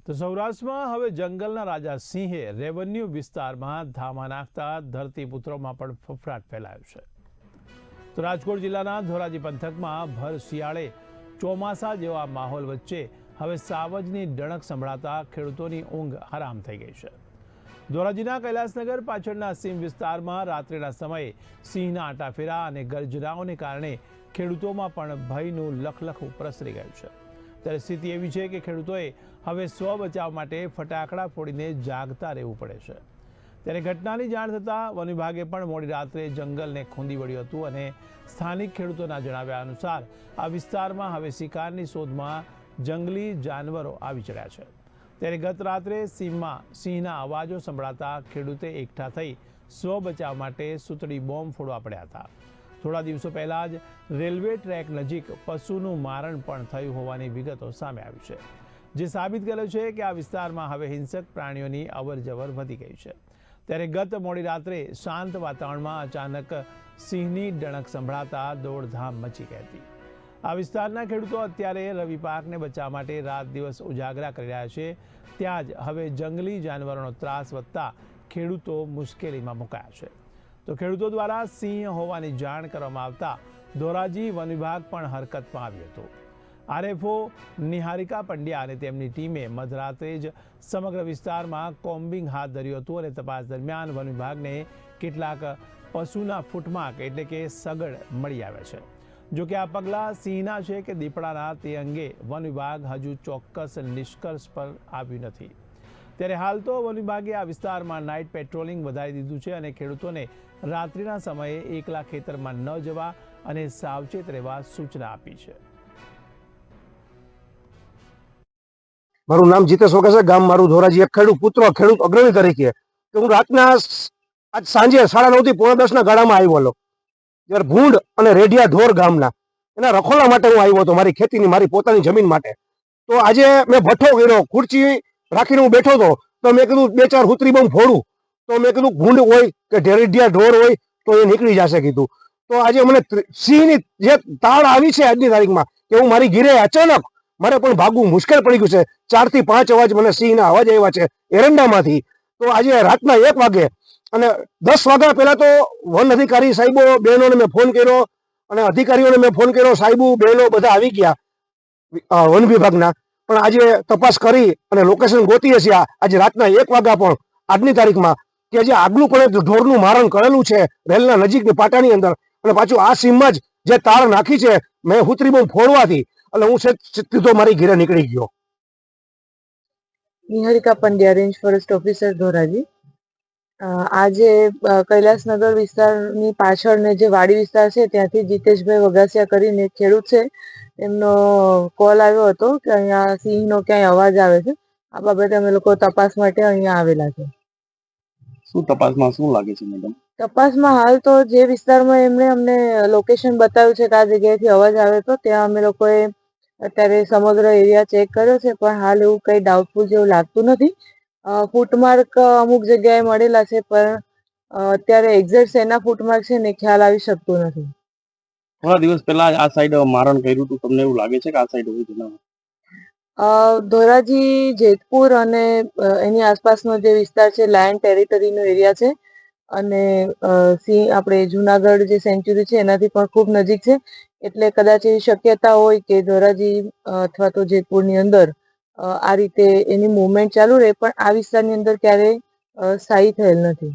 તો સૌરાષ્ટ્રમાં હવે જંગલના રાજા સિંહે રેવન્યુ વિસ્તારમાં ધામા નાખતા ધરતીપુત્રોમાં પણ ફફડાટ ફેલાયો છે। તો રાજકોટ જિલ્લાના ધોરાજી પંથકમાં ભર શિયાળે ચોમાસા જેવા માહોલ વચ્ચે હવે સાવજની ડણક સંભળાતા ખેડૂતોની ઊંઘ હરામ થઈ ગઈ છે। ધોરાજીના કૈલાસનગર પાછળના સીમ વિસ્તારમાં રાત્રિના સમયે સિંહના આટાફેરા અને ગર્જનાઓને કારણે ખેડૂતોમાં પણ ભયનું લખલખું પ્રસરી ગયું છે। ત્યારે સ્થિતિ એવી છે કે ખેડૂતોએ હવે સ્વ બચાવ માટે ફટાકડા ફોડીને જાગતા રહેવું પડે છે। ત્યારે ઘટનાની જાણ થતાં વન વિભાગે પણ મોડી રાત્રે જંગલને ખૂંદી વળ્યું હતું અને સ્થાનિક ખેડૂતોના જણાવ્યા અનુસાર આ વિસ્તારમાં હવે શિકારની શોધમાં જંગલી જાનવરો આવી ચડ્યા છે। ત્યારે ગત રાત્રે સીમમાં સિંહના અવાજો સંભળાતા ખેડૂતે એકઠા થઈ સ્વ બચાવ માટે સૂતળી બોમ્બ ફોડવા પડ્યા હતા। થોડા દિવસો પહેલા જ રેલવે ટ્રેક નજીક પશુનું મારણ પણ થયું હોવાની વિગતો સામે આવી છે, જે સાબિત કરે છે કે આ વિસ્તારમાં હવે હિંસક પ્રાણીઓની અવરજવર વધી ગઈ છે। ત્યારે ગત મોડી રાત્રે શાંત વાતાવરણમાં અચાનક સિંહની ડણક સંભળાતા દોડધામ મચી ગઈ હતી। આ વિસ્તારના ખેડૂતો અત્યારે રવિ પાકને બચાવવા માટે રાત દિવસ ઉજાગરા કરી રહ્યા છે। ત્યાં જ હવે જંગલી જાનવરોનો ત્રાસ વધતા ખેડૂતો મુશ્કેલીમાં મુકાયા છે। તો ખેડૂતો દ્વારા સિંહ હોવાની જાણ કરવામાં આવતા ધોરાજી વન વિભાગ પણ હરકતમાં આવ્યું હતું। આરએફઓ નિહારિકા પંડ્યા અને તેમની ટીમે મધરાત્રે જ સમગ્ર વિસ્તારમાં કોમ્બિંગ હાથ ધર્યું હતું અને તપાસ દરમિયાન વન વિભાગને કેટલાક પશુના ફૂટમાર્ક એટલે કે સગડ મળી આવ્યા છે। જોકે આ પગલાં સિંહના છે કે દીપડાના તે અંગે વન વિભાગ હજુ ચોક્કસ નિષ્કર્ષ પર આવ્યું નથી। ત્યારે હાલ તો વન વિભાગે આ વિસ્તારમાં નાઇટ પેટ્રોલિંગ વધારી દીધું છે અને ખેડૂતોને રાત્રિના સમયે એકલા ખેતરમાં ન જવા અને સાવચેત રહેવા સૂચના આપી છે। મારું નામ જીતેશ વગેરે, ગામ મારું ધોરાજી, એક ખેડૂત પુત્ર, ખેડૂત અગ્રણી તરીકે કે હું રાતના આજ સાંજે 9:30 થી 9:45 ગાળામાં આવ્યો હતો। જ્યારે ભૂંડ અને રેડિયા ઢોર ગામના એના રખોલા માટે હું આવ્યો હતો, મારી ખેતીની, મારી પોતાની જમીન માટે। તો આજે મેં ભઠ્ઠો કર્યો, ખુરચી રાખીને હું બેઠો હતો, તો મેં કીધું 2-4 હુતરી બોમ્બ ફોડું, તો મેં કીધું ભૂંડ હોય કે રેડિયા ઢોર હોય તો એ નીકળી જશે કીધું। તો આજે મને સિંહની જે તાળ આવી છે આજની તારીખમાં કે હું મારી ઘીરે અચાનક મારે પણ ભાગવું મુશ્કેલ પડી ગયું છે। 4 થી 5 અવાજ મને સિંહના અવાજ આવ્યા છે એરંડામાંથી। તો આજે રાતના 1 વાગે અને 10 વાગ્યા પહેલા તો વન અધિકારી સાહેબો બહેનોને મેં ફોન કર્યો અને અધિકારીઓને મેં ફોન કર્યો, સાહેબો બહેનો બધા આવી ગયા વન વિભાગના। પણ આજે તપાસ કરી અને લોકેશન ગોતીએ છીએ। આજે રાતના 1 વાગ્યા પણ આજની તારીખમાં કે જે આગલું પણ ઢોરનું મારણ કરેલું છે રેલના નજીકની પાટાની અંદર, અને પાછું આ સીમમાં જ જે તાર નાખી છે મેં હુતરી બોમ્બ ફોડવાથી એટલે હું સીધો મારી ઘરે નીકળી ગયો। Niharika Pandya, range forest officer Dhoraji. આજે કૈલાસનગર વિસ્તારની પાછળ જે વાડી વિસ્તાર છે ત્યાંથી જીતેશભાઈ વગાસિયા કરીને ખેડૂત છે, એમનો કોલ આવ્યો હતો કે અહીંયા સિંહનો ક્યાંય અવાજ આવે છે। આ બાબતે અમે લોકો તપાસ માટે અહીંયા આવેલા છે। શું તપાસમાં શું લાગે છે મેડમ? તપાસમાં હાલ તો જે વિસ્તારમાં એમણે અમને લોકેશન બતાવ્યું છે કે આ જગ્યાએથી અવાજ આવે તો ત્યાં અમે લોકોએ અત્યારે સમગ્ર એરિયા ચેક કર્યો છે, પણ હાલ એવું કંઈ ડાઉટફુલ જેવું લાગતું નથી। ફૂટમાર્ક અમુક જગ્યાએ મળેલા છે, પણ અત્યારે એક્ઝેક્ટ શેના ફૂટમાર્ક છે ને ખ્યાલ આવી શકતું નથી। થોડા દિવસ પહેલા આ સાઈડ મારણ કર્યું હતું, તમને એવું લાગે છે કે આ સાઈડ હોય જનાવર? ધોરાજી, જેતપુર અને એની આસપાસનો જે વિસ્તાર છે લાયન ટેરિટરીનો એરિયા છે અને સિંહ આપણે જુનાગઢ જે સેન્ચ્યુરી છે એનાથી પણ ખૂબ નજીક છે, એટલે કદાચ એવી શક્યતા હોય કે ધોરાજી અથવા તો જેતપુરની અંદર આ રીતે એની મૂવમેન્ટ ચાલુ રહે, પણ આ વિસ્તારની અંદર ક્યારેય સ્થાયી થયેલ નથી।